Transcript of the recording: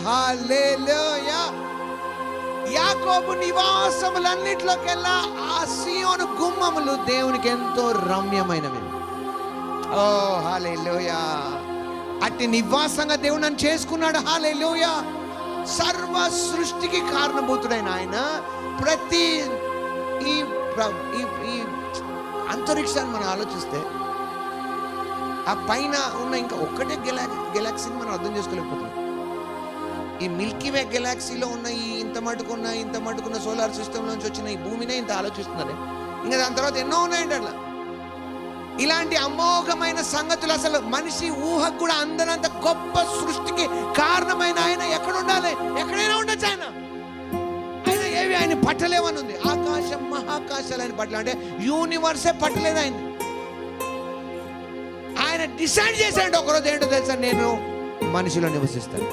హల్లెలూయా. యాకోబు నివాసములన్నిట్లోకెల్లా ఆ సీయోను గుమ్మములు దేవునికి ఎంతో రమ్యమైనవి. ఓ హల్లెలూయా. అట్టి నివాసంగా దేవుడు నన్ను చేసుకున్నాడు. హల్లెలూయా. సర్వ సృష్టికి కారణభూతుడైన ఆయన ప్రతి ఈ అంతరిక్షాన్ని మనం ఆలోచిస్తే ఆ పైన ఉన్న ఇంకా ఒక్కటే గెలాక్సీని మనం అర్థం చేసుకోలేకపోతున్నాం. ఈ మిల్కీవే గెలాక్సీలో ఉన్న ఈ ఇంత మటుకున్న సోలార్ సిస్టమ్ నుంచి వచ్చిన ఈ భూమినే ఇంత ఆలోచిస్తున్నారు. ఇంకా దాని తర్వాత ఎన్నో ఉన్నాయండి అట్లా. ఇలాంటి అమోఘమైన సంగతులు అసలు మనిషి ఊహకు కూడా అందనంత గొప్ప సృష్టికి కారణమైన ఆయన ఎక్కడ ఉండాలి? ఎక్కడైనా ఉండొచ్చు. ఆయన ఏవి ఆయన పట్టలేవని ఉంది. ఆకాశం మహాకాశాలు ఆయన పట్టలే, అంటే యూనివర్సే పట్టలేదు ఆయన. ఆయన డిసైడ్ చేశాడు ఒకరోజు ఏంటో తెలుసా, నేను మనిషిలో నివసిస్తాను.